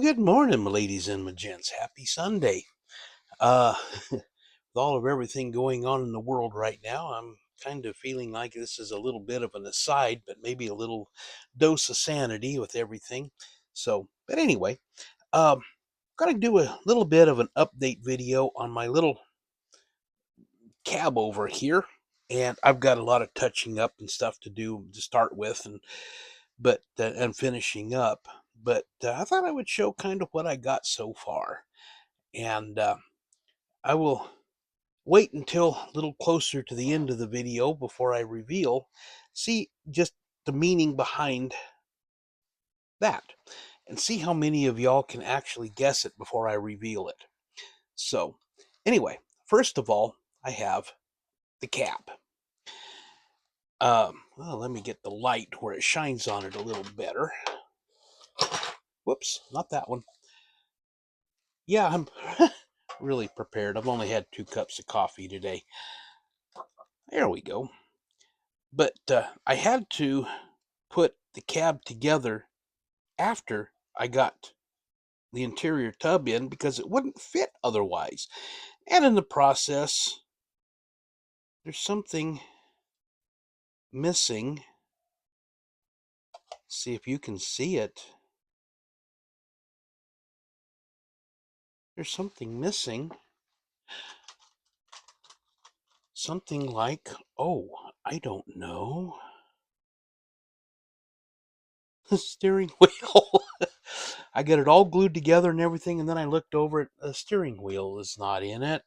Good morning, my ladies and my gents. Happy Sunday. With all of everything going on in the world right now, I'm kind of feeling like this is a little bit of an aside, but maybe a little dose of sanity with everything. But anyway, going to do a little bit of an update video on my little Cabover here. And I've got a lot of touching up and stuff to do to start with, and finishing up. But I thought I would show kind of what I got so far. And I will wait until a little closer to the end of the video before I reveal, see just the meaning behind that, and see how many of y'all can actually guess it before I reveal it. So, anyway, first of all, I have the cap. Well, let me get the light where it shines on it a little better. Whoops, not that one. Yeah, I'm really prepared. I've only had 2 cups of coffee today. There we go. But I had to put the cab together after I got the interior tub in because it wouldn't fit otherwise. And in the process, there's something missing. See if you can see it. There's something missing. Something like, oh, I don't know. The steering wheel. I got it all glued together and everything, and then I looked over it. The steering wheel is not in it.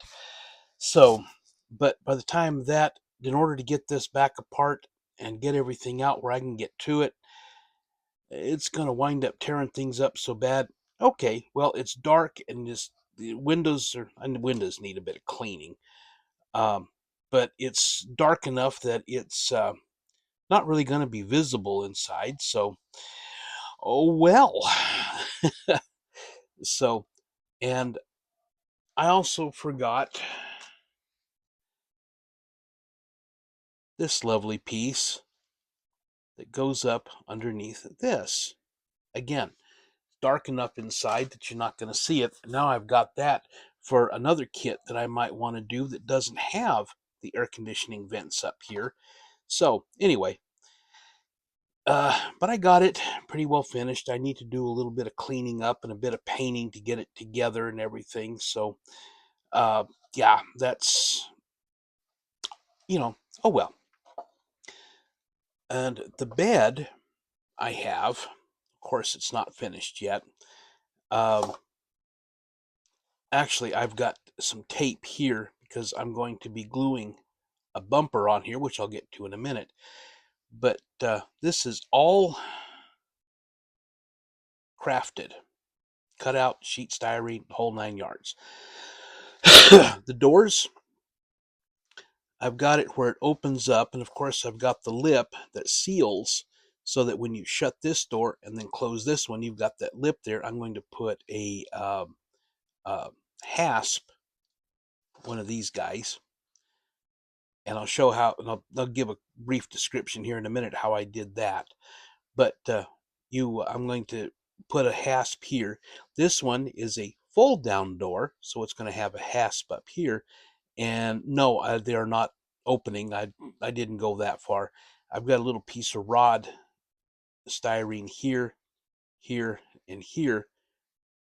So, but by the time that, in order to get this back apart and get everything out where I can get to it, it's going to wind up tearing things up so bad. Okay, well, it's dark and just the windows need a bit of cleaning. Um, but it's dark enough that it's not really going to be visible inside. So, oh well. So, and I also forgot this lovely piece that goes up underneath this. Again, dark enough inside that you're not going to see it. Now I've got that for another kit that I might want to do that doesn't have the air conditioning vents up here. So anyway, but I got it pretty well finished. I need to do a little bit of cleaning up and a bit of painting to get it together and everything. So uh, yeah, that's, oh well. And the bed I have, of course, it's not finished yet. Um, Actually, I've got some tape here because I'm going to be gluing a bumper on here, which I'll get to in a minute. But this is all crafted, cut out, sheet styrene, the whole 9 yards. The doors, I've got it where it opens up, and of course I've got the lip that seals so that when you shut this door and then close this one, you've got that lip there. I'm going to put a hasp, one of these guys, and I'll show how, and I'll give a brief description here in a minute how I did that. But I'm going to put a hasp here. This one is a fold down door, so it's going to have a hasp up here. And no, they are not opening. I didn't go that far. I've got a little piece of rod styrene here, here, and here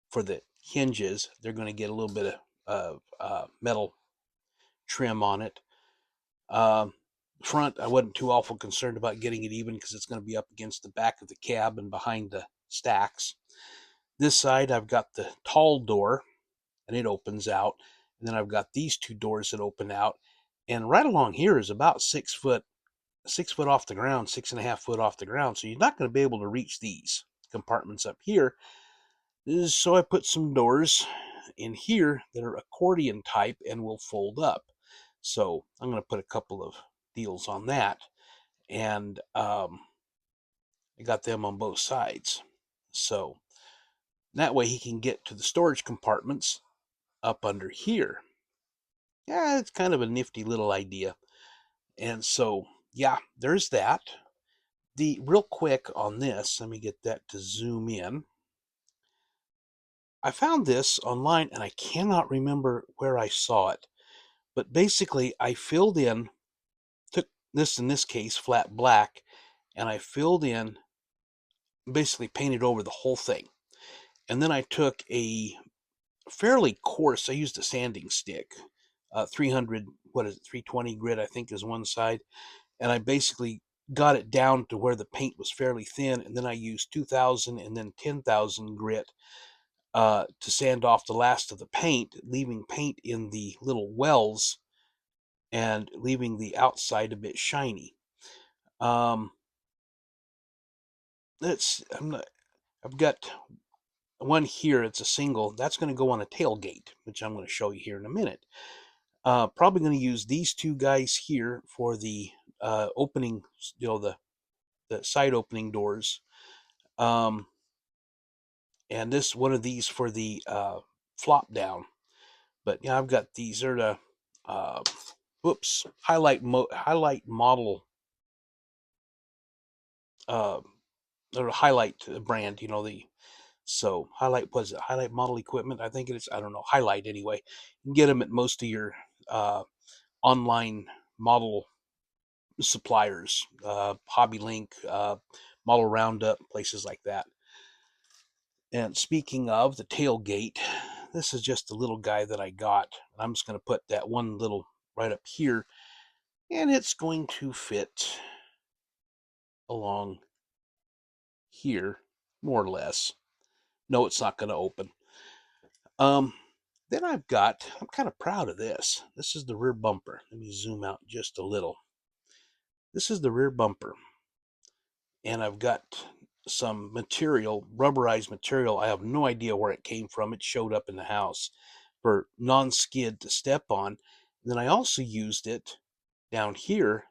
for the hinges. They're going to get a little bit of metal trim on it. Front, I wasn't too awful concerned about getting it even because it's going to be up against the back of the cab and behind the stacks. This side, I've got the tall door, and it opens out. And then I've got these 2 doors that open out. And right along here is about 6 foot off the ground, 6.5 foot off the ground. So you're not going to be able to reach these compartments up here. So I put some doors in here that are accordion type and will fold up. So I'm going to put a couple of deals on that. And I got them on both sides. So that way he can get to the storage compartments up under here. Yeah, it's kind of a nifty little idea. And so, yeah, there's that. The real quick on this, let me get that to zoom in. I found this online and I cannot remember where I saw it, but basically I took this, in this case, flat black, and I basically painted over the whole thing. And then I took a fairly coarse, I used a sanding stick, 300, 320 grit, I think is one side. And I basically got it down to where the paint was fairly thin. And then I used 2000 and then 10,000 grit to sand off the last of the paint, leaving paint in the little wells and leaving the outside a bit shiny. I've got one here. It's a single. That's going to go on a tailgate, which I'm going to show you here in a minute. Probably going to use these two guys here for the opening, the side opening doors. And this one of these for the flop down. But yeah, I've got these are the highlight model or highlight brand. Highlight, was it Highlight Model Equipment? I think it is. I don't know. Highlight anyway. You can get them at most of your online model suppliers, Hobby Link, Model Roundup, places like that. And speaking of the tailgate, this is just a little guy that I got. I'm just going to put that one little right up here, and it's going to fit along here, more or less. No, it's not going to open. Then I'm kind of proud of this. This is the rear bumper. Let me zoom out just a little. This is the rear bumper. And I've got some material, rubberized material. I have no idea where it came from. It showed up in the house for non-skid to step on. And then I also used it down here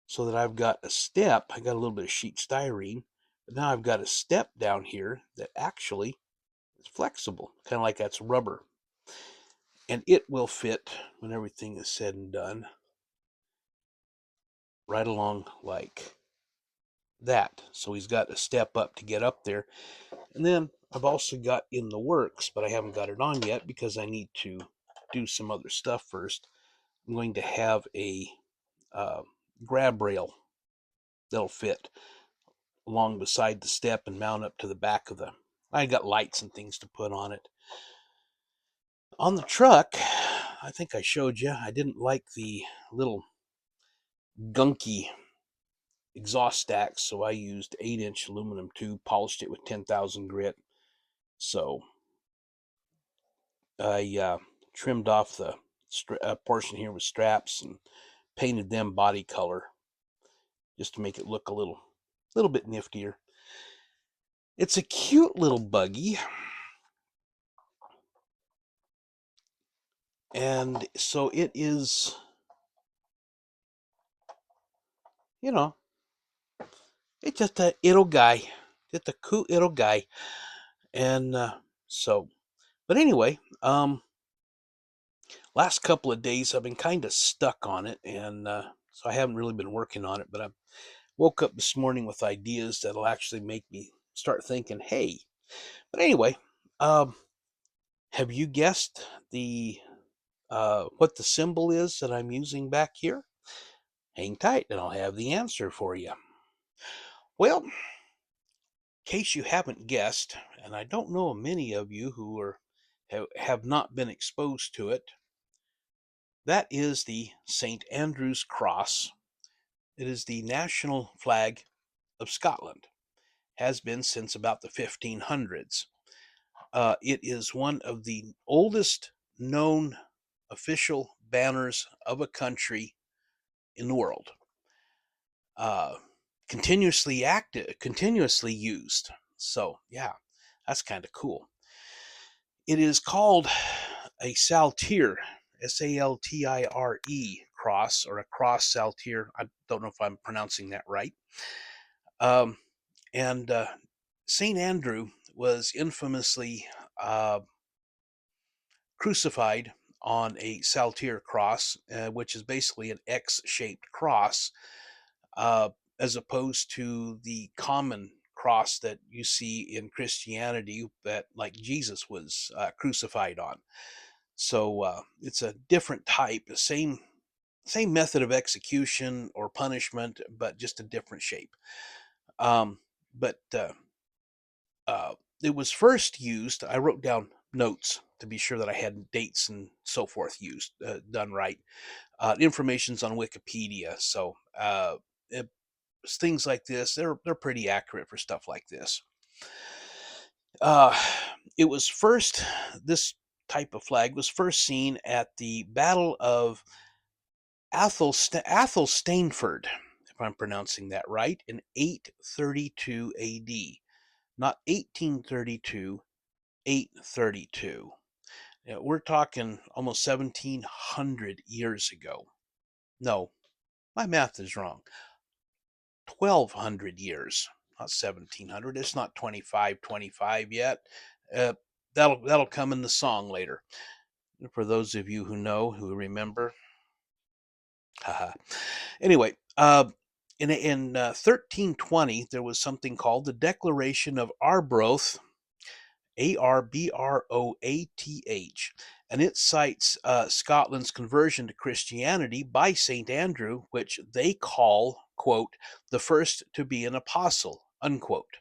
so that I've got a step. I got a little bit of sheet styrene, but now I've got a step down here that actually is flexible, kind of like that's rubber. And it will fit, when everything is said and done, right along like that. So he's got a step up to get up there. And then I've also got in the works, but I haven't got it on yet because I need to do some other stuff first. I'm going to have a grab rail that'll fit along beside the step and mount up to the back of the. I got lights and things to put on it. On the truck, I think I showed you, I didn't like the little gunky exhaust stacks, so I used 8-inch aluminum tube, polished it with 10,000 grit. So I trimmed off the portion here with straps and painted them body color just to make it look a little bit niftier. It's a cute little buggy, and so it is, it's just a little guy, just a cute little guy. And but anyway, last couple of days I've been kind of stuck on it, and so I haven't really been working on it. But I woke up this morning with ideas that'll actually make me start thinking, hey. But anyway, have you guessed the what the symbol is that I'm using back here? Hang tight and I'll have the answer for you. Well, in case you haven't guessed, and I don't know many of you who have not been exposed to it, that is the St. Andrew's Cross. It is the national flag of Scotland. Has been since about the 1500s. It is one of the oldest known official banners of a country in the world. Continuously used. So yeah, that's kind of cool. It is called a saltire, Saltire cross, or a cross saltire. I don't know if I'm pronouncing that right. And St. Andrew was infamously crucified on a saltire cross, which is basically an X-shaped cross, as opposed to the common cross that you see in Christianity that like Jesus was crucified on. So it's a different type, the same method of execution or punishment, but just a different shape. Um, but uh, it was first used. I wrote down notes to be sure that I had dates and so forth used done right. Information's on Wikipedia, so it, things like this they're pretty accurate for stuff like this. Uh, it was first this type of flag was first seen at the Battle of Athelstaneford, if I'm pronouncing that right, in 832 A.D. Not 1832, 832. Yeah, we're talking almost 1700 years ago. No, my math is wrong. 1200 years, not 1700. It's not 2525 yet. Uh, that'll come in the song later. For those of you who know, who remember. Haha. Anyway, in 1320, there was something called the Declaration of Arbroath, Arbroath, and it cites Scotland's conversion to Christianity by St. Andrew, which they call, quote, the first to be an apostle, unquote.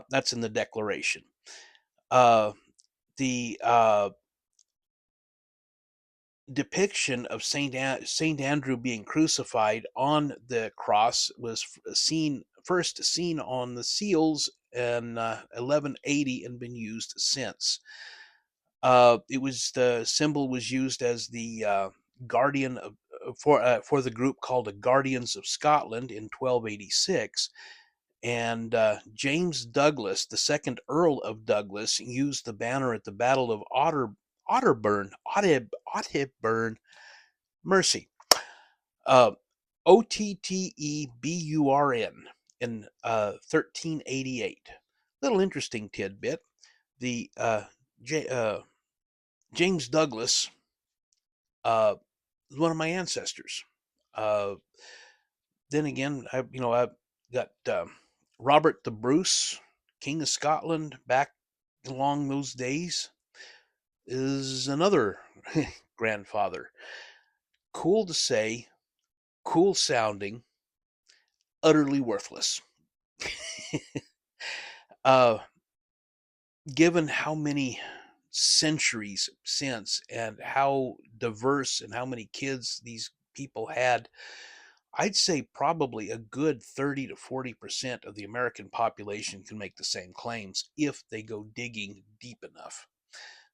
That's in the Declaration. The depiction of Saint Andrew being crucified on the cross was first seen on the seals in 1180 and been used since. It was the symbol was used as the guardian of for the group called the Guardians of Scotland in 1286. And James Douglas, the second Earl of Douglas, used the banner at the Battle of Otterburn, Mercy, Ottebburn in 1388. Little interesting tidbit. The James Douglas is one of my ancestors. Uh, then again, I've got Robert the Bruce, King of Scotland, back along those days, is another grandfather. Cool to say, cool sounding, utterly worthless. uh, Given how many centuries since and how diverse and how many kids these people had, I'd say probably a good 30 to 40% of the American population can make the same claims if they go digging deep enough.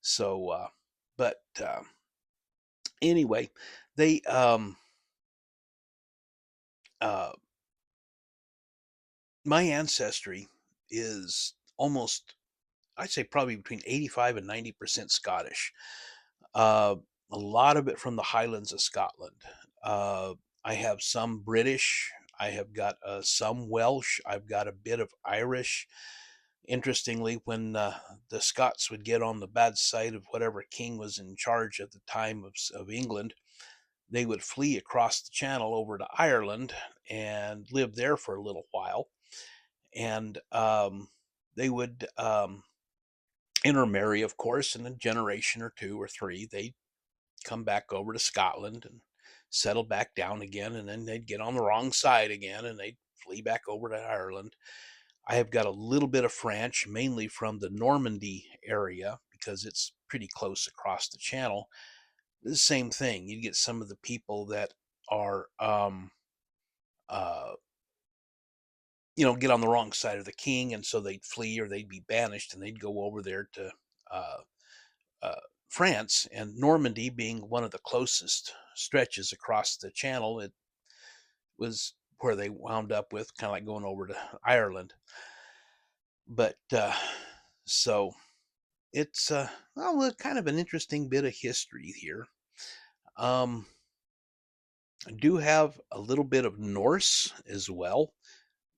So, but anyway, they uh, my ancestry is almost, I'd say probably between 85 and 90% Scottish. Uh, a lot of it from the Highlands of Scotland. Uh, I have some British. I have got some Welsh. I've got a bit of Irish. Interestingly, when the Scots would get on the bad side of whatever king was in charge at the time of England, they would flee across the channel over to Ireland and live there for a little while. And they would intermarry, of course, in a generation or two or three. They'd come back over to Scotland and settle back down again, and then they'd get on the wrong side again and they'd flee back over to Ireland. I have got a little bit of French, mainly from the Normandy area, because it's pretty close across the channel. The same thing. You get some of the people that are, uh, get on the wrong side of the king, and so they'd flee or they'd be banished, and they'd go over there to uh, uh, France. And Normandy being one of the closest stretches across the channel, it was where they wound up with, kind of like going over to Ireland. But so it's kind of an interesting bit of history here. I do have a little bit of Norse as well.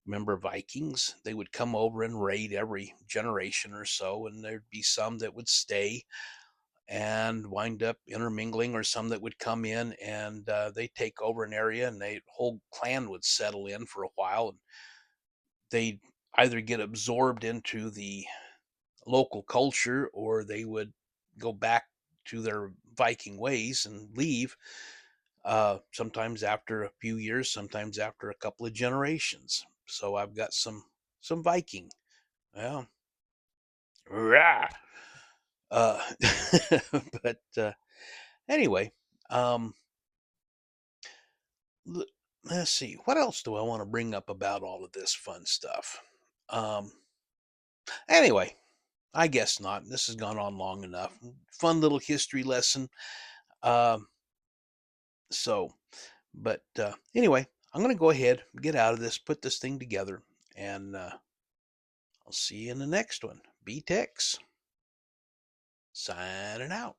Remember Vikings? They would come over and raid every generation or so, and there'd be some that would stay and wind up intermingling, or some that would come in and they take over an area, and the whole clan would settle in for a while, and they'd either get absorbed into the local culture or they would go back to their Viking ways and leave. Sometimes after a few years, sometimes after a couple of generations. So I've got some Viking. Well, rah. Uh, but anyway, um, let's see. What else do I want to bring up about all of this fun stuff? Um, anyway, I guess not. This has gone on long enough. Fun little history lesson. Um, so, but anyway, I'm going to go ahead, get out of this, put this thing together, and I'll see you in the next one. B-Tex, signing out.